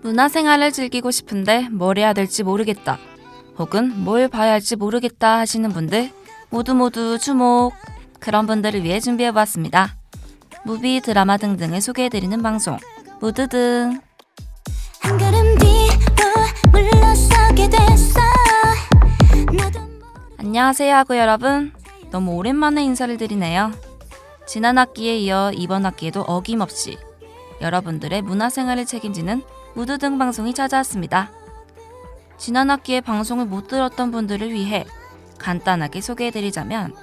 문화생활을 즐기고 싶은데 뭘 해야 될지 모르겠다, 혹은 뭘 봐야 할지 모르겠다 하시는 분들 모두 주목! 그런 분들을 위해 준비해보았습니다. 무비, 드라마 등등을 소개해드리는 방송 무드등. 한 걸음 뒤로 물러서게 됐어. 안녕하세요 하고 여러분, 너무 오랜만에 인사를 드리네요. 지난 학기에 이어 이번 학기에도 어김없이 여러분들의 문화생활을 책임지는 무드등 방송이 찾아왔습니다. 지난 학기에 방송을 못 들었던 분들을 위해 간단하게 소개해드리자면,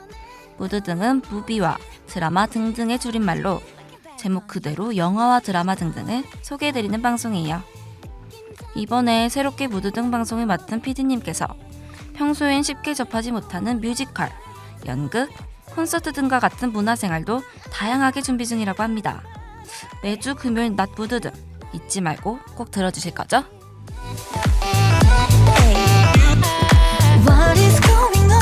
무드등은 무비와 드라마 등등의 줄임말로 제목 그대로 영화와 드라마 등등을 소개해드리는 방송이에요. 이번에 새롭게 무드등 방송을 맡은 PD님께서 평소엔 쉽게 접하지 못하는 뮤지컬, 연극, 콘서트 등과 같은 문화생활도 다양하게 준비 중이라고 합니다. 매주 금요일 낮 무드등 잊지 말고 꼭 들어주실 거죠? What is going on?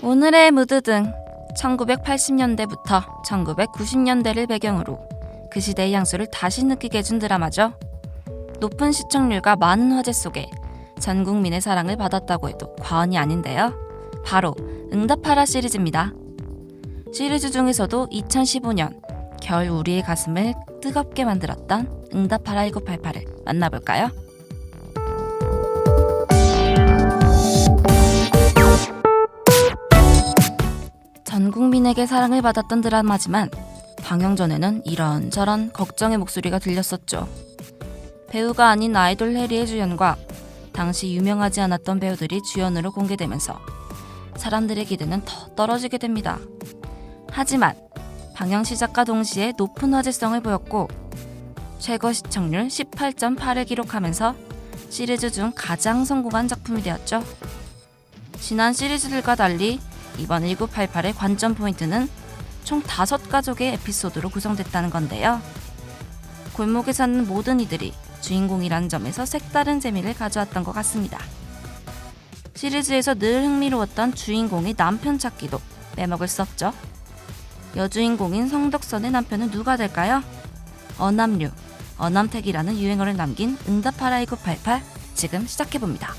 오늘의 무드등, 1980년대부터 1990년대를 배경으로 그 시대의 향수를 다시 느끼게 해준 드라마죠. 높은 시청률과 많은 화제 속에 전 국민의 사랑을 받았다고 해도 과언이 아닌데요. 바로 응답하라 시리즈입니다. 시리즈 중에서도 2015년 겨울 우리의 가슴을 뜨겁게 만들었던 응답하라 1988을 만나볼까요? 전 국민에게 사랑을 받았던 드라마지만 방영 전에는 이런저런 걱정의 목소리가 들렸었죠. 배우가 아닌 아이돌 해리의 주연과 당시 유명하지 않았던 배우들이 주연으로 공개되면서 사람들의 기대는 더 떨어지게 됩니다. 하지만 방영 시작과 동시에 높은 화제성을 보였고 최고 시청률 18.8을 기록하면서 시리즈 중 가장 성공한 작품이 되었죠. 지난 시리즈들과 달리 이번 1988의 관전 포인트는 총 5가족의 에피소드로 구성됐다는 건데요. 골목에 사는 모든 이들이 주인공이라는 점에서 색다른 재미를 가져왔던 것 같습니다. 시리즈에서 늘 흥미로웠던 주인공의 남편 찾기도 빼먹을 수 없죠. 여주인공인 성덕선의 남편은 누가 될까요? 어남류, 어남택이라는 유행어를 남긴 응답하라 1988, 지금 시작해봅니다.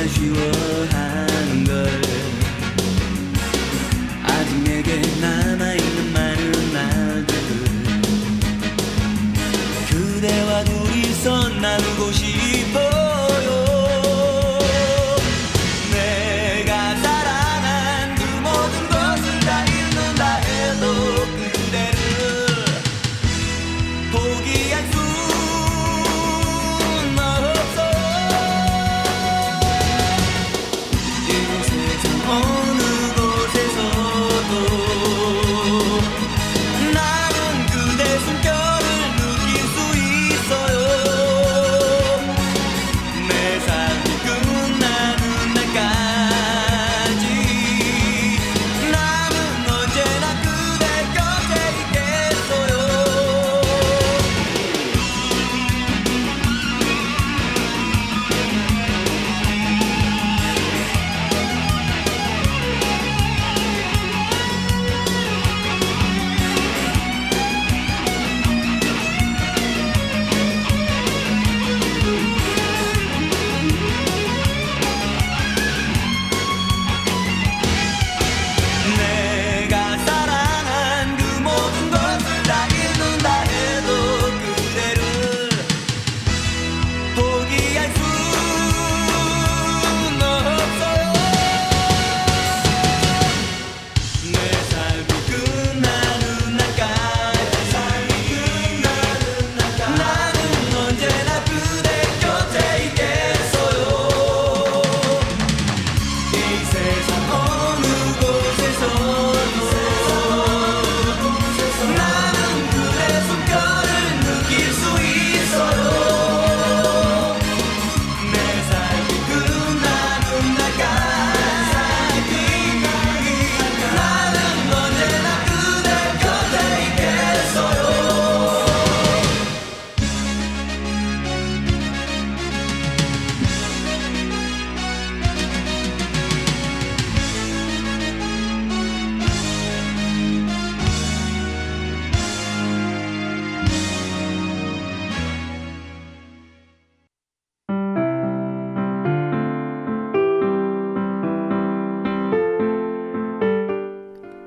아쉬워하는 걸 아직 내게 남아있는 많은 날들 그대와 둘이서 나누고 싶어요. 내가 사랑한 그 모든 것을 다 잃는다 해도 그대를 포기할 수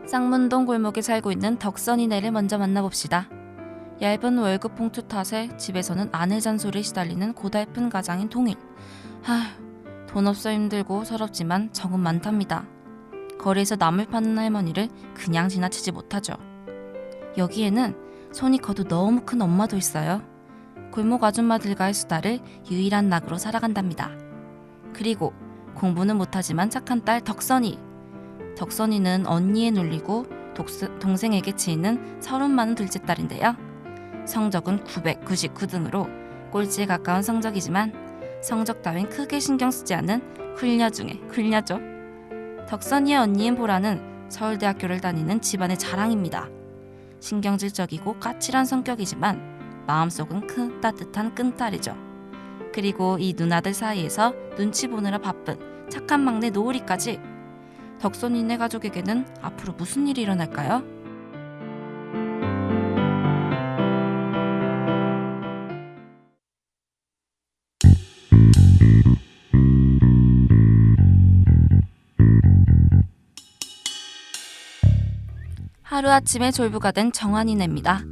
쌍문동 골목에 살고 있는 덕선이네를 먼저 만나봅시다. 얇은 월급 봉투 탓에 집에서는 아내 잔소리에 시달리는 고달픈 가장인 동일. 돈 없어 힘들고 서럽지만 정은 많답니다. 거리에서 나물 파는 할머니를 그냥 지나치지 못하죠. 여기에는 손이 커도 너무 큰 엄마도 있어요. 골목 아줌마들과의 수다를 유일한 낙으로 살아간답니다. 그리고 공부는 못하지만 착한 딸 덕선이. 덕선이는 언니에 눌리고 동생에게 치이는 서른 많은 둘째 딸인데요. 성적은 999등으로 꼴찌에 가까운 성적이지만 성적 따윈 크게 신경 쓰지 않는 훌녀 중에 훌녀죠. 덕선이의 언니인 보라는 서울대학교를 다니는 집안의 자랑입니다. 신경질적이고 까칠한 성격이지만 마음속은 따뜻한 끈딸이죠. 그리고 이 누나들 사이에서 눈치 보느라 바쁜 착한 막내 노을이까지. 덕선이네 가족에게는 앞으로 무슨 일이 일어날까요? 하루아침에 졸부가 된 정한이네입니다.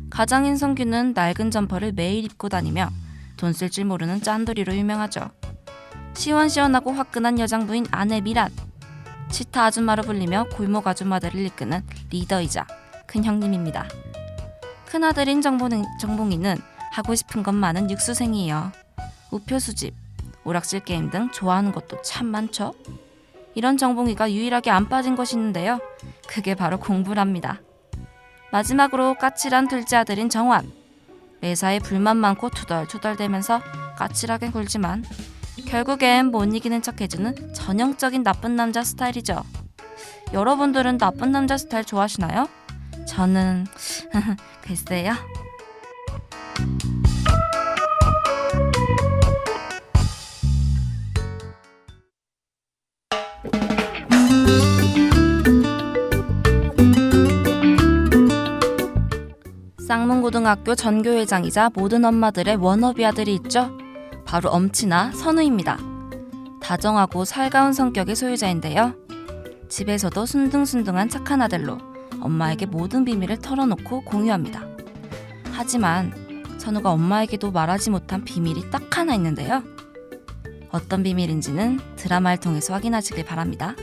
가장인 성규는 낡은 점퍼를 매일 입고 다니며 돈 쓸 줄 모르는 짠돌이로 유명하죠. 시원시원하고 화끈한 여장부인 아내 미란. 치타 아줌마로 불리며 골목 아줌마들을 이끄는 리더이자 큰 형님입니다. 큰아들인 정봉이는 하고 싶은 건 많은 육수생이에요. 우표 수집, 오락실 게임 등 좋아하는 것도 참 많죠. 이런 정봉이가 유일하게 안 빠진 것이 있는데요. 그게 바로 공부랍니다. 마지막으로 까칠한 둘째 아들인 정환. 매사에 불만 많고 투덜투덜대면서 까칠하게 굴지만 결국엔 못 이기는 척 해주는 전형적인 나쁜 남자 스타일이죠. 여러분들은 나쁜 남자 스타일 좋아하시나요? 저는 글쎄요. 쌍문고등학교 전교회장이자 모든 엄마들의 워너비 아들이 있죠. 바로 엄친아 선우입니다. 다정하고 살가운 성격의 소유자인데요. 집에서도 순둥순둥한 착한 아들로 엄마에게 모든 비밀을 털어놓고 공유합니다. 하지만 선우가 엄마에게도 말하지 못한 비밀이 딱 하나 있는데요. 어떤 비밀인지는 드라마를 통해서 확인하시길 바랍니다.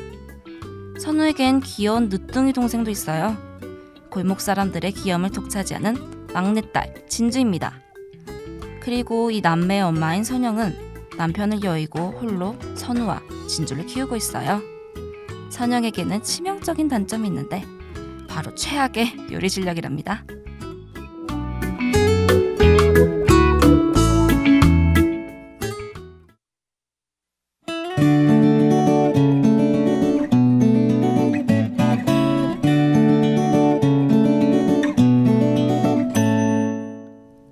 선우에겐 귀여운 늦둥이 동생도 있어요. 골목 사람들의 귀여움을 독차지하는 막내딸 진주입니다. 그리고 이 남매의 엄마인 선영은 남편을 여의고 홀로 선우와 진주를 키우고 있어요. 선영에게는 치명적인 단점이 있는데 바로 최악의 요리 실력이랍니다.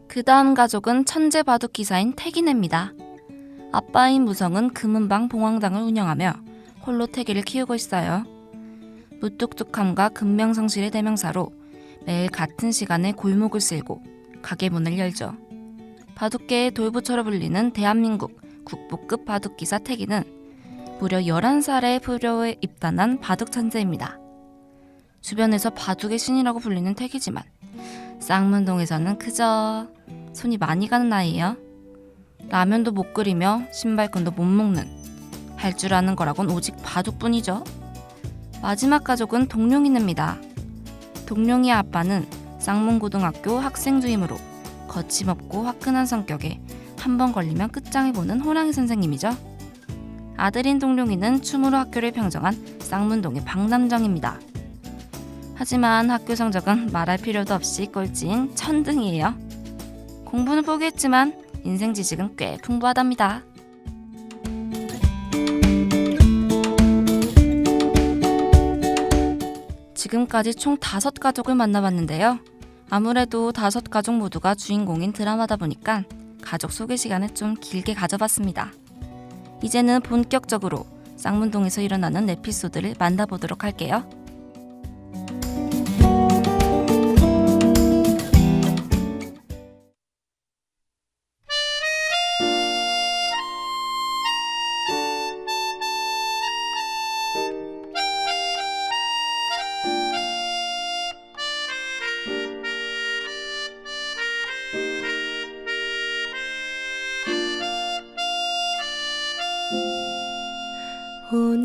그 다음 가족은 천재 바둑 기사인 태기네입니다. 아빠인 무성은 금은방 봉황당을 운영하며 홀로 태기를 키우고 있어요. 무뚝뚝함과 근명성실의 대명사로 매일 같은 시간에 골목을 쓸고 가게 문을 열죠. 바둑계의 돌부처로 불리는 대한민국 국보급 바둑기사 태기는 무려 11살의 부려에 입단한 바둑 천재입니다. 주변에서 바둑의 신이라고 불리는 태기지만 쌍문동에서는 그저 손이 많이 가는 아이예요. 라면도 못 끓이며 신발끈도 못 묶는, 할 줄 아는 거라곤 오직 바둑뿐이죠. 마지막 가족은 동룡이네입니다. 동룡이의 아빠는 쌍문고등학교 학생 주임으로 거침없고 화끈한 성격에 한 번 걸리면 끝장을 보는 호랑이 선생님이죠. 아들인 동룡이는 춤으로 학교를 평정한 쌍문동의 박남정입니다. 하지만 학교 성적은 말할 필요도 없이 꼴찌인 천등이에요. 공부는 포기했지만 인생 지식은 꽤 풍부하답니다. 지금까지 총 5가족을 만나봤는데요. 아무래도 5가족 모두가 주인공인 드라마다 보니까 가족 소개 시간을 좀 길게 가져봤습니다. 이제는 본격적으로 쌍문동에서 일어나는 에피소드를 만나보도록 할게요.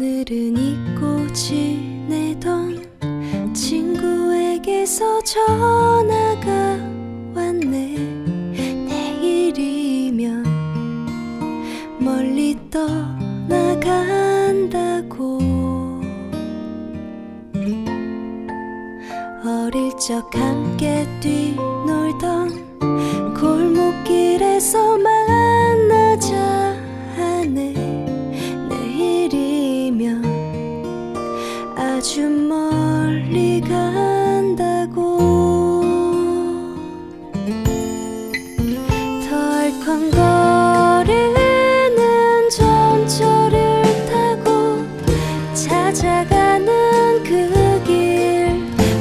오늘은 잊고 지내던 친구에게서 전화가 왔네. 내일이면 멀리 떠나간다고. 어릴 적 함께 뛰놀던 골목길에서 만나자 하네. 내일이면 아주 멀리 간다고. 덜컹거리는 전철을 타고 찾아가는 그 길.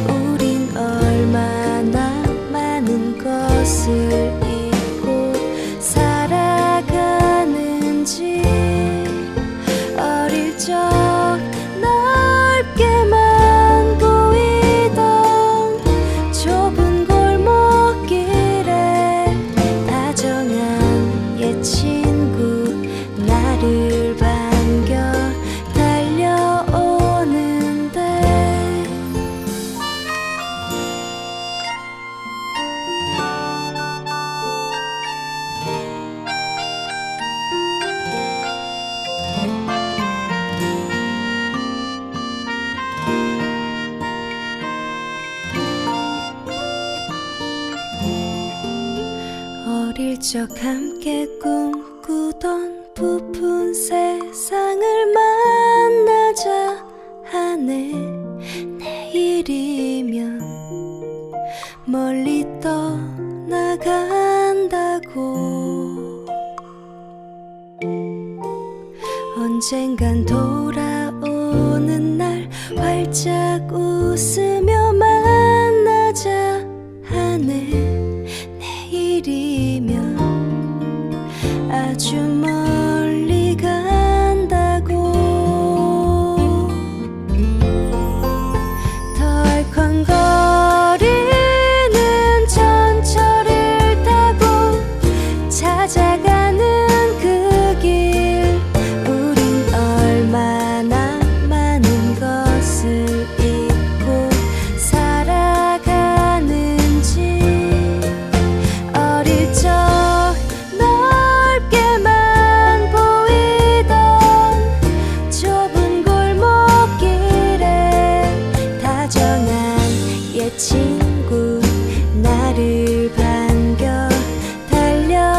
우린 얼마나 많은 것을 잊고 살아가는지. 어릴 적 넓게만 보이던 좁은 골목길에 다정한 옛 친구 나를 반겨 달려오는데. 어릴 적 함께 꿈꾸던 부푼 세상을 만나자 하네. 내일이면 멀리 떠나간다고. 언젠간 돌아오는 날 활짝 웃으며 만나자 하네. 내일이면 아주 멀리 간다고. 덜컹거리는 전철을 타고 찾아가는 그 길. 우린 얼마나 많은 것을 잊고 살아가는지. 어릴 적 넓게만 보이던 좁은 골목길에 다정한 옛 친구 나를 반겨 달려오는데.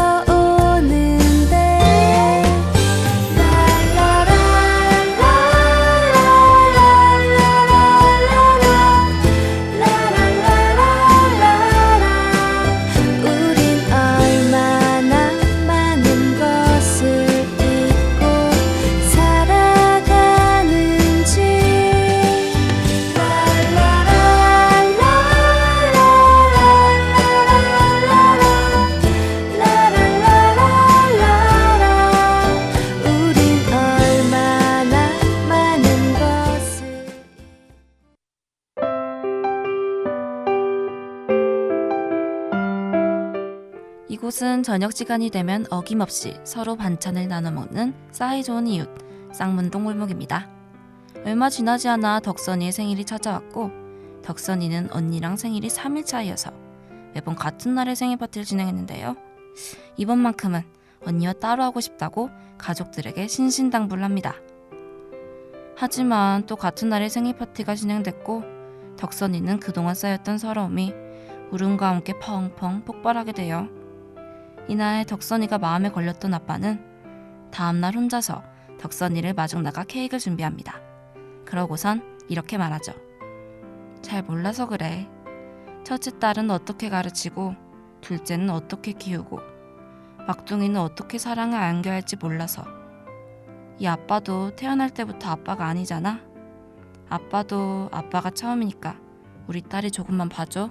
우린 얼마나 많은 것을 잊고 살아가는지. 우린 얼마나 많은 것을. 이곳은 저녁 시간이 되면 어김없이 서로 반찬을 나눠 먹는 사이좋은 이웃 쌍문동 골목입니다. 얼마 지나지 않아 덕선이의 생일이 찾아왔고, 덕선이는 언니랑 생일이 3일 차이어서 매번 같은 날에 생일 파티를 진행했는데요. 이번만큼은 언니와 따로 하고 싶다고 가족들에게 신신당부를 합니다. 하지만 또 같은 날에 생일 파티가 진행됐고, 덕선이는 그동안 쌓였던 서러움이 울음과 함께 펑펑 폭발하게 돼요. 이날 덕선이가 마음에 걸렸던 아빠는 다음날 혼자서 덕선이를 마중 나가 케이크를 준비합니다. 그러고선 이렇게 말하죠. 잘 몰라서 그래. 첫째 딸은 어떻게 가르치고 둘째는 어떻게 키우고 막둥이는 어떻게 사랑을 안겨야 할지 몰라서. 이 아빠도 태어날 때부터 아빠가 아니잖아. 아빠도 아빠가 처음이니까 우리 딸이 조금만 봐줘.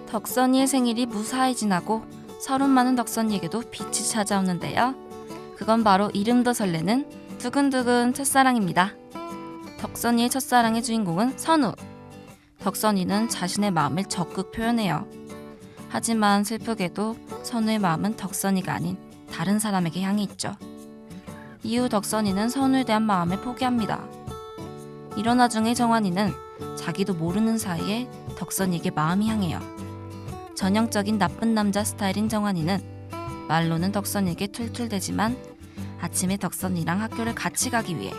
덕선이의 생일이 무사히 지나고 서름 많은 덕선이에게도 빛이 찾아오는데요. 그건 바로 이름도 설레는 두근두근 첫사랑입니다. 덕선이의 첫사랑의 주인공은 선우. 덕선이는 자신의 마음을 적극 표현해요. 하지만 슬프게도 선우의 마음은 덕선이가 아닌 다른 사람에게 향해 있죠. 이후 덕선이는 선우에 대한 마음을 포기합니다. 이런 와중에 정환이는 자기도 모르는 사이에 덕선이에게 마음이 향해요. 전형적인 나쁜 남자 스타일인 정환이는 말로는 덕선이에게 툴툴대지만 아침에 덕선이랑 학교를 같이 가기 위해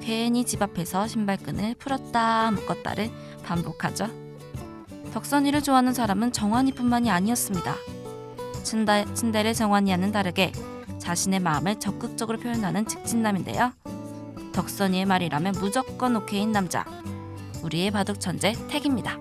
괜히 집 앞에서 신발끈을 풀었다 묶었다를 반복하죠. 덕선이를 좋아하는 사람은 정환이뿐만이 아니었습니다. 츤데레 정환이와는 다르게 자신의 마음을 적극적으로 표현하는 직진남인데요. 덕선이의 말이라면 무조건 오케이인 남자, 우리의 바둑 천재 택입니다.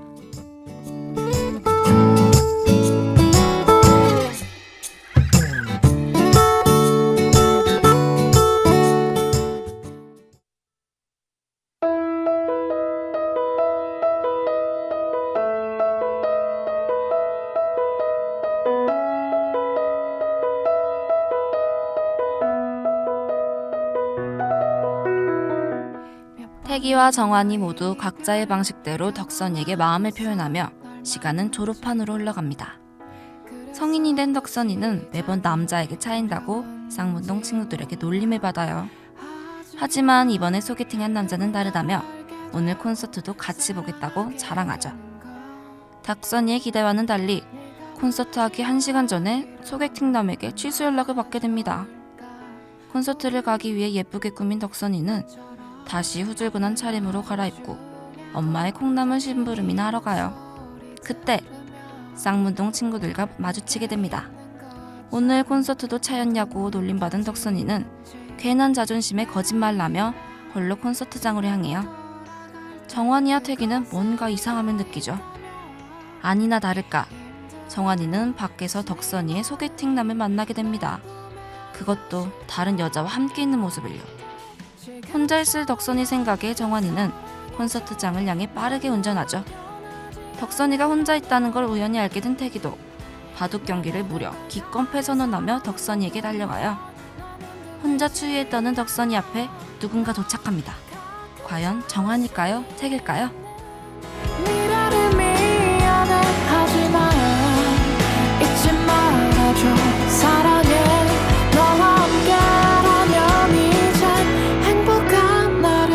태기와 정환이 모두 각자의 방식대로 덕선이에게 마음을 표현하며 시간은 졸업한으로 흘러갑니다. 성인이 된 덕선이는 매번 남자에게 차인다고 쌍문동 친구들에게 놀림을 받아요. 하지만 이번에 소개팅한 남자는 다르다며 오늘 콘서트도 같이 보겠다고 자랑하죠. 덕선이의 기대와는 달리 콘서트 하기 1시간 전에 소개팅남에게 취소 연락을 받게 됩니다. 콘서트를 가기 위해 예쁘게 꾸민 덕선이는 다시 후줄근한 차림으로 갈아입고 엄마의 콩나물 심부름이나 하러 가요. 그때 쌍문동 친구들과 마주치게 됩니다. 오늘 콘서트도 차였냐고 놀림받은 덕선이는 괜한 자존심에 거짓말을 홀로 콘서트장으로 향해요. 정환이와 태기는 뭔가 이상함을 느끼죠. 아니나 다를까 정환이는 밖에서 덕선이의 소개팅남을 만나게 됩니다. 그것도 다른 여자와 함께 있는 모습을요. 혼자 있을 덕선이 생각에 정환이는 콘서트장을 향해 빠르게 운전하죠. 덕선이가 혼자 있다는 걸 우연히 알게 된 태기도 바둑 경기를 무려 기권 패선언하며 덕선이에게 달려가요. 혼자 추위에 떠는 덕선이 앞에 누군가 도착합니다. 과연 정환일까요? 태기일까요? 미래를 미안해하지 마. 잊지 말아줘. 사랑해. 너와 함께라면 이젠 행복한 나를.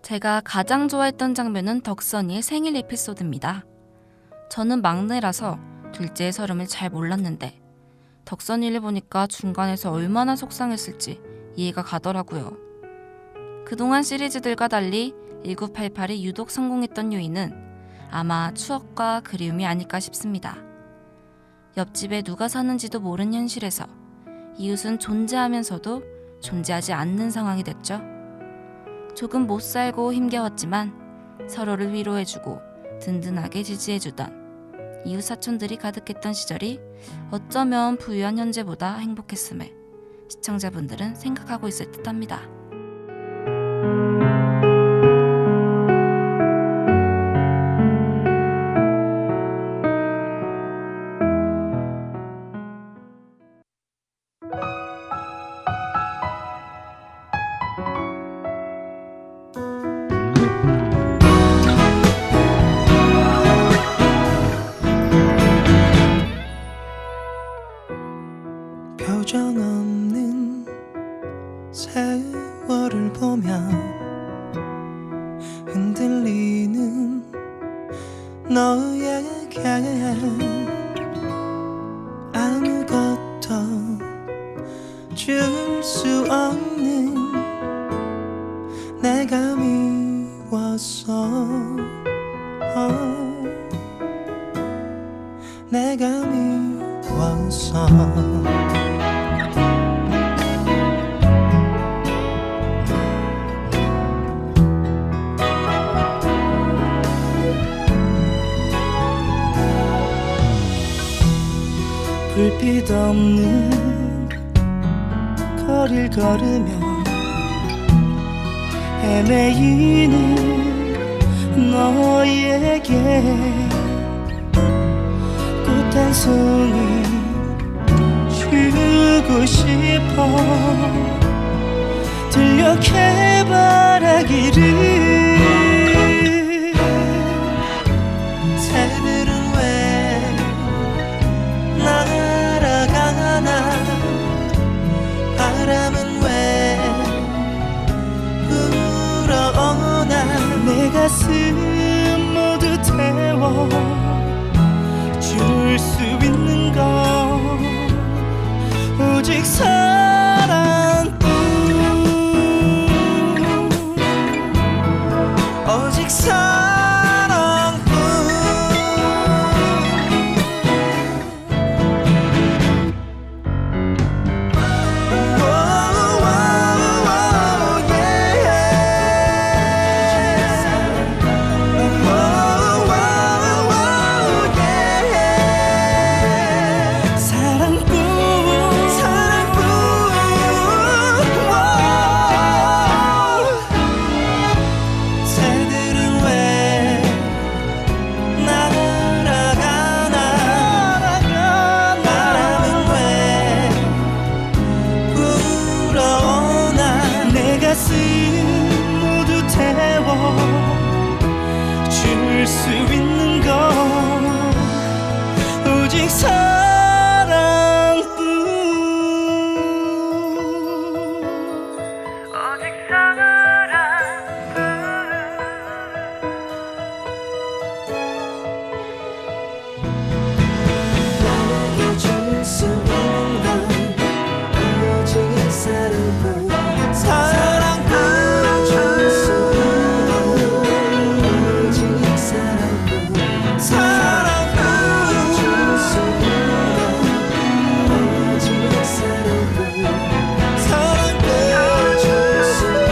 제가 가장 좋아했던 장면은 덕선이의 생일 에피소드입니다. 저는 막내라서 둘째의 서름을 잘 몰랐는데 덕선이를 보니까 중간에서 얼마나 속상했을지 이해가 가더라고요. 그동안 시리즈들과 달리 1988이 유독 성공했던 요인은 아마 추억과 그리움이 아닐까 싶습니다. 옆집에 누가 사는지도 모른 현실에서 이웃은 존재하면서도 존재하지 않는 상황이 됐죠. 조금 못 살고 힘겨웠지만 서로를 위로해주고 든든하게 지지해주던 이웃 사촌들이 가득했던 시절이 어쩌면 부유한 현재보다 행복했음을 시청자분들은 생각하고 있을 듯합니다. 표정 없는 세월을 보며 흔들리는 너에게 아무것도 줄 수 없는 내가 미웠어. 내가 미웠어. 불빛 없는 거리를 걸으며 헤매이는 너에게 꽃 한 송이 주고 싶어 들려 해바라기를 새들은 왜 날아가나 바람은 왜 불어오나 내 가슴 모두 태워 줄 수 있는 건 오직 사랑뿐 오직 사랑뿐 새들은 왜 날아가나 바람은 왜 불어오나 내 가슴 모두 태워 줄 수 있는 건 오직 사랑뿐 오직 나에게 줄 수 있는 건 오직 사랑뿐 사랑뿐 줄 수 있는 건 오직 사랑뿐 사랑뿐 줄 수 있는 건 오직 사랑뿐 사랑뿐 줄 수 있는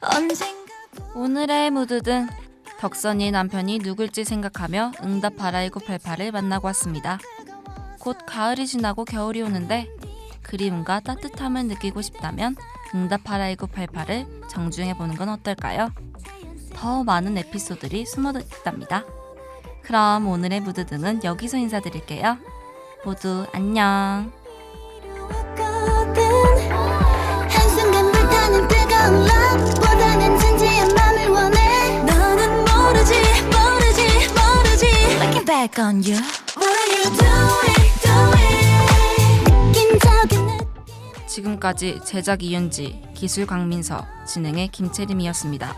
언젠가 오늘의 무드등 덕선이 남편이 누굴지 생각하며 응답하라 1988을 만나고 왔습니다. 곧 가을이 지나고 겨울이 오는데 그리움과 따뜻함을 느끼고 싶다면 응답하라 1988을 정주행해보는 건 어떨까요? 더 많은 에피소드들이 숨어 있답니다. 그럼 오늘의 무드등은 여기서 인사드릴게요. 모두 안녕. 왔거든 한순간 불타는 뜨거운 love보다는 진지한 맘을 원해 너는 모르지 Looking back on you What are you doing 낀적인 지금까지 제작 이윤지, 기술 강민서, 진행의 김채림이었습니다.